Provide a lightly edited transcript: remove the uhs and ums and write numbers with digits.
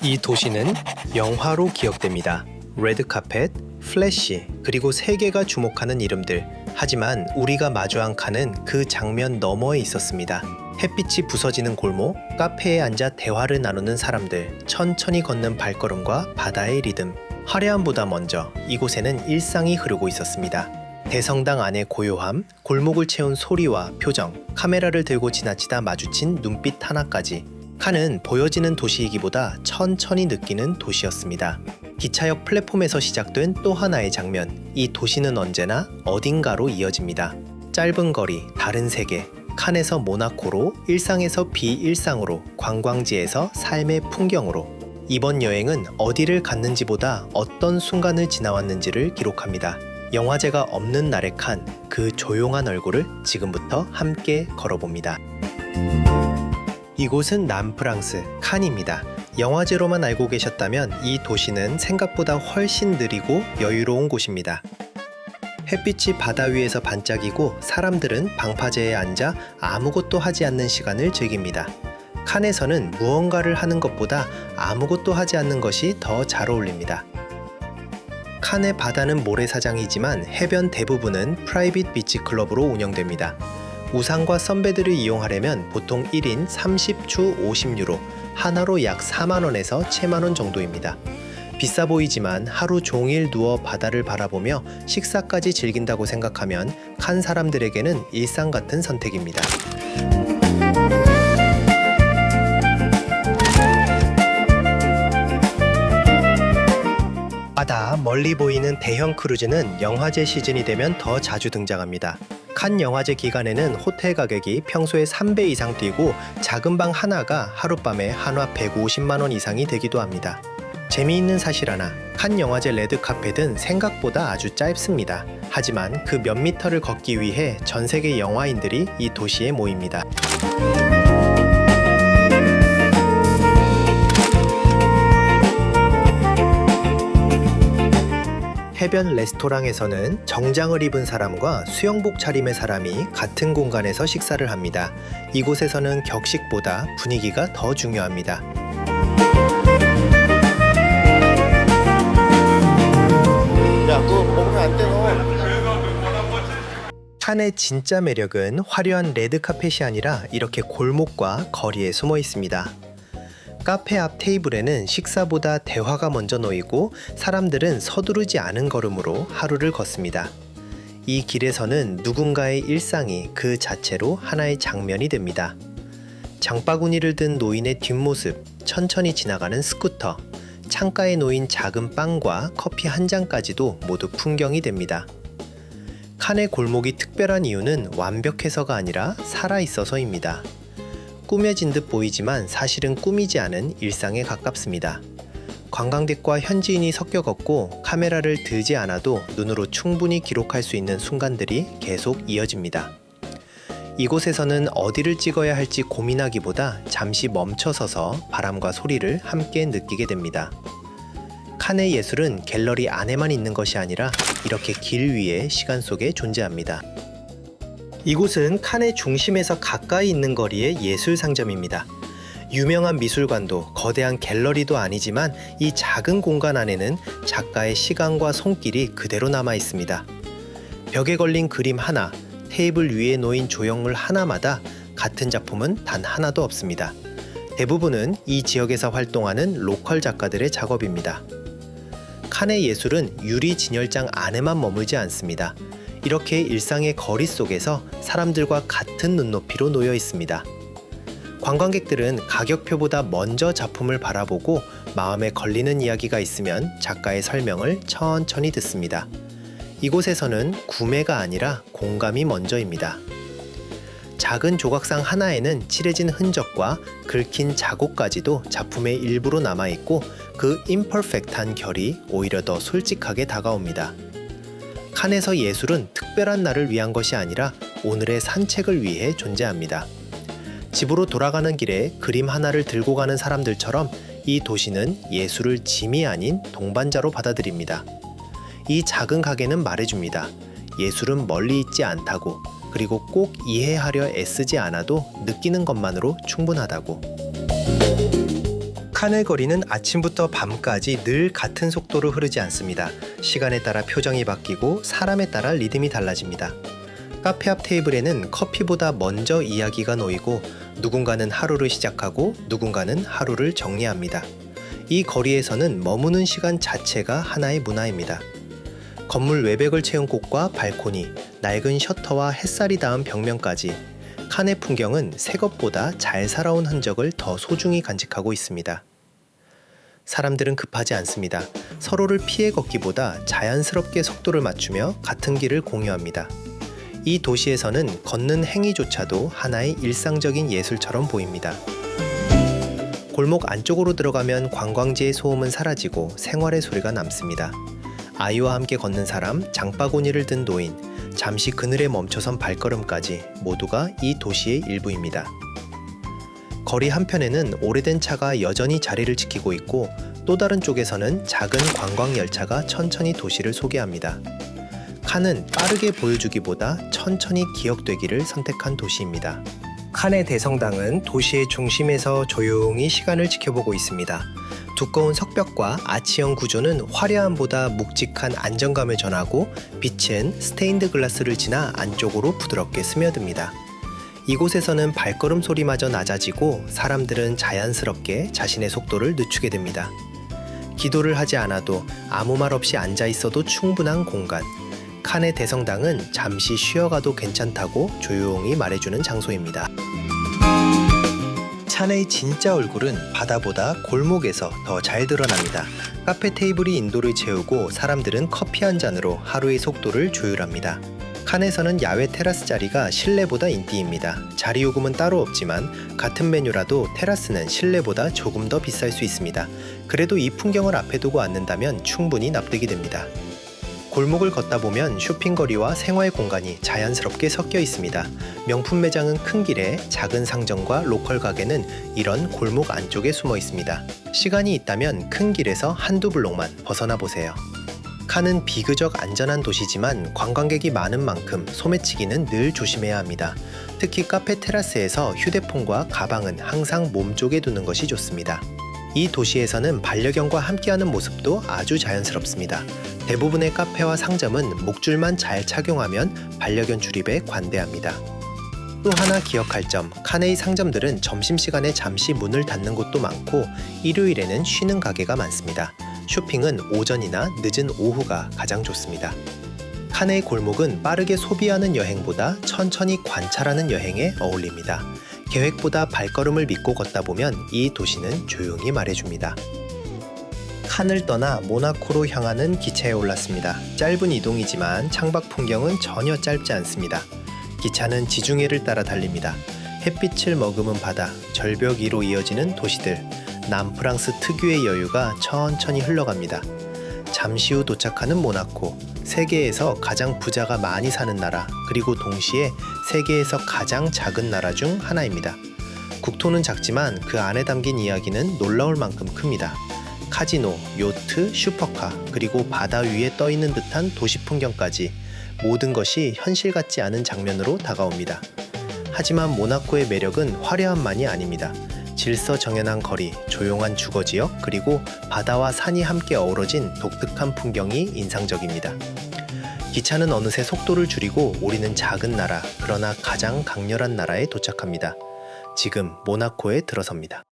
이 도시는 영화로 기억됩니다. 레드카펫, 플래시, 그리고 세계가 주목하는 이름들. 하지만 우리가 마주한 칸은 그 장면 너머에 있었습니다. 햇빛이 부서지는 골목, 카페에 앉아 대화를 나누는 사람들, 천천히 걷는 발걸음과 바다의 리듬. 화려함보다 먼저 이곳에는 일상이 흐르고 있었습니다. 대성당 안의 고요함, 골목을 채운 소리와 표정, 카메라를 들고 지나치다 마주친 눈빛 하나까지. 칸은 보여지는 도시이기보다 천천히 느끼는 도시였습니다. 기차역 플랫폼에서 시작된 또 하나의 장면, 이 도시는 언제나 어딘가로 이어집니다. 짧은 거리, 다른 세계, 칸에서 모나코로, 일상에서 비일상으로, 관광지에서 삶의 풍경으로. 이번 여행은 어디를 갔는지보다 어떤 순간을 지나왔는지를 기록합니다. 영화제가 없는 날의 칸, 그 조용한 얼굴을 지금부터 함께 걸어봅니다. 이곳은 남프랑스, 칸입니다. 영화제로만 알고 계셨다면 이 도시는 생각보다 훨씬 느리고 여유로운 곳입니다. 햇빛이 바다 위에서 반짝이고 사람들은 방파제에 앉아 아무것도 하지 않는 시간을 즐깁니다. 칸에서는 무언가를 하는 것보다 아무것도 하지 않는 것이 더 잘 어울립니다. 칸의 바다는 모래사장이지만 해변 대부분은 프라이빗 비치 클럽으로 운영됩니다. 우산과 선베드를 이용하려면 보통 1인 30추 50유로, 하나로 약 4만원에서 7만원 정도입니다. 비싸 보이지만 하루 종일 누워 바다를 바라보며 식사까지 즐긴다고 생각하면 칸 사람들에게는 일상 같은 선택입니다. 바다 멀리 보이는 대형 크루즈는 영화제 시즌이 되면 더 자주 등장합니다. 칸 영화제 기간에는 호텔 가격이 평소의 3배 이상 뛰고 작은 방 하나가 하룻밤에 한화 150만원 이상이 되기도 합니다. 재미있는 사실 하나, 칸 영화제 레드카펫은 생각보다 아주 짧습니다. 하지만 그 몇 미터를 걷기 위해 전 세계 영화인들이 이 도시에 모입니다. 해변 레스토랑에서는 정장을 입은 사람과 수영복 차림의 사람이 같은 공간에서 식사를 합니다. 이곳에서는 격식보다 분위기가 더 중요합니다. 야, 그거 먹으면 안 돼, 너. 칸의 진짜 매력은 화려한 레드카펫이 아니라 이렇게 골목과 거리에 숨어 있습니다. 카페 앞 테이블에는 식사보다 대화가 먼저 놓이고 사람들은 서두르지 않은 걸음으로 하루를 걷습니다. 이 길에서는 누군가의 일상이 그 자체로 하나의 장면이 됩니다. 장바구니를 든 노인의 뒷모습, 천천히 지나가는 스쿠터, 창가에 놓인 작은 빵과 커피 한 잔까지도 모두 풍경이 됩니다. 칸의 골목이 특별한 이유는 완벽해서가 아니라 살아있어서입니다. 꾸며진 듯 보이지만 사실은 꾸미지 않은 일상에 가깝습니다. 관광객과 현지인이 섞여 걷고 카메라를 들지 않아도 눈으로 충분히 기록할 수 있는 순간들이 계속 이어집니다. 이곳에서는 어디를 찍어야 할지 고민하기보다 잠시 멈춰서서 바람과 소리를 함께 느끼게 됩니다. 칸의 예술은 갤러리 안에만 있는 것이 아니라 이렇게 길 위에 시간 속에 존재합니다. 이곳은 칸의 중심에서 가까이 있는 거리의 예술 상점입니다. 유명한 미술관도 거대한 갤러리도 아니지만 이 작은 공간 안에는 작가의 시간과 손길이 그대로 남아 있습니다. 벽에 걸린 그림 하나, 테이블 위에 놓인 조형물 하나마다 같은 작품은 단 하나도 없습니다. 대부분은 이 지역에서 활동하는 로컬 작가들의 작업입니다. 칸의 예술은 유리 진열장 안에만 머물지 않습니다. 이렇게 일상의 거리 속에서 사람들과 같은 눈높이로 놓여 있습니다. 관광객들은 가격표보다 먼저 작품을 바라보고 마음에 걸리는 이야기가 있으면 작가의 설명을 천천히 듣습니다. 이곳에서는 구매가 아니라 공감이 먼저입니다. 작은 조각상 하나에는 칠해진 흔적과 긁힌 자국까지도 작품의 일부로 남아있고 그 임퍼펙트한 결이 오히려 더 솔직하게 다가옵니다. 칸에서 예술은 특별한 날을 위한 것이 아니라 오늘의 산책을 위해 존재합니다. 집으로 돌아가는 길에 그림 하나를 들고 가는 사람들처럼 이 도시는 예술을 짐이 아닌 동반자로 받아들입니다. 이 작은 가게는 말해줍니다. 예술은 멀리 있지 않다고, 그리고 꼭 이해하려 애쓰지 않아도 느끼는 것만으로 충분하다고. 칸의 거리는 아침부터 밤까지 늘 같은 속도로 흐르지 않습니다. 시간에 따라 표정이 바뀌고 사람에 따라 리듬이 달라집니다. 카페 앞 테이블에는 커피보다 먼저 이야기가 놓이고 누군가는 하루를 시작하고 누군가는 하루를 정리합니다. 이 거리에서는 머무는 시간 자체가 하나의 문화입니다. 건물 외벽을 채운 꽃과 발코니, 낡은 셔터와 햇살이 닿은 벽면까지 칸의 풍경은 새 것보다 잘 살아온 흔적을 더 소중히 간직하고 있습니다. 사람들은 급하지 않습니다. 서로를 피해 걷기보다 자연스럽게 속도를 맞추며 같은 길을 공유합니다. 이 도시에서는 걷는 행위조차도 하나의 일상적인 예술처럼 보입니다. 골목 안쪽으로 들어가면 관광지의 소음은 사라지고 생활의 소리가 남습니다. 아이와 함께 걷는 사람, 장바구니를 든 노인, 잠시 그늘에 멈춰선 발걸음까지 모두가 이 도시의 일부입니다. 거리 한편에는 오래된 차가 여전히 자리를 지키고 있고 또 다른 쪽에서는 작은 관광 열차가 천천히 도시를 소개합니다. 칸은 빠르게 보여주기보다 천천히 기억되기를 선택한 도시입니다. 칸의 대성당은 도시의 중심에서 조용히 시간을 지켜보고 있습니다. 두꺼운 석벽과 아치형 구조는 화려함보다 묵직한 안정감을 전하고 빛은 스테인드 글라스를 지나 안쪽으로 부드럽게 스며듭니다. 이곳에서는 발걸음 소리마저 낮아지고 사람들은 자연스럽게 자신의 속도를 늦추게 됩니다. 기도를 하지 않아도 아무 말 없이 앉아 있어도 충분한 공간. 칸의 대성당은 잠시 쉬어가도 괜찮다고 조용히 말해주는 장소입니다. 칸의 진짜 얼굴은 바다보다 골목에서 더 잘 드러납니다. 카페 테이블이 인도를 채우고 사람들은 커피 한 잔으로 하루의 속도를 조율합니다. 칸에서는 야외 테라스 자리가 실내보다 인기입니다. 자리 요금은 따로 없지만 같은 메뉴라도 테라스는 실내보다 조금 더 비쌀 수 있습니다. 그래도 이 풍경을 앞에 두고 앉는다면 충분히 납득이 됩니다. 골목을 걷다 보면 쇼핑거리와 생활 공간이 자연스럽게 섞여 있습니다. 명품 매장은 큰 길에, 작은 상점과 로컬 가게는 이런 골목 안쪽에 숨어 있습니다. 시간이 있다면 큰 길에서 한두 블록만 벗어나 보세요. 칸은 비교적 안전한 도시지만 관광객이 많은 만큼 소매치기는 늘 조심해야 합니다. 특히 카페 테라스에서 휴대폰과 가방은 항상 몸쪽에 두는 것이 좋습니다. 이 도시에서는 반려견과 함께하는 모습도 아주 자연스럽습니다. 대부분의 카페와 상점은 목줄만 잘 착용하면 반려견 출입에 관대합니다. 또 하나 기억할 점, 칸의 상점들은 점심시간에 잠시 문을 닫는 곳도 많고 일요일에는 쉬는 가게가 많습니다. 쇼핑은 오전이나 늦은 오후가 가장 좋습니다. 칸의 골목은 빠르게 소비하는 여행보다 천천히 관찰하는 여행에 어울립니다. 계획보다 발걸음을 믿고 걷다 보면 이 도시는 조용히 말해줍니다. 칸을 떠나 모나코로 향하는 기차에 올랐습니다. 짧은 이동이지만 창밖 풍경은 전혀 짧지 않습니다. 기차는 지중해를 따라 달립니다. 햇빛을 머금은 바다, 절벽 위로 이어지는 도시들, 남프랑스 특유의 여유가 천천히 흘러갑니다. 잠시 후 도착하는 모나코, 세계에서 가장 부자가 많이 사는 나라, 그리고 동시에 세계에서 가장 작은 나라 중 하나입니다. 국토는 작지만 그 안에 담긴 이야기는 놀라울 만큼 큽니다. 카지노, 요트, 슈퍼카, 그리고 바다 위에 떠있는 듯한 도시 풍경까지 모든 것이 현실 같지 않은 장면으로 다가옵니다. 하지만 모나코의 매력은 화려함만이 아닙니다. 질서정연한 거리, 조용한 주거지역, 그리고 바다와 산이 함께 어우러진 독특한 풍경이 인상적입니다. 기차는 어느새 속도를 줄이고 우리는 작은 나라, 그러나 가장 강렬한 나라에 도착합니다. 지금 모나코에 들어섭니다.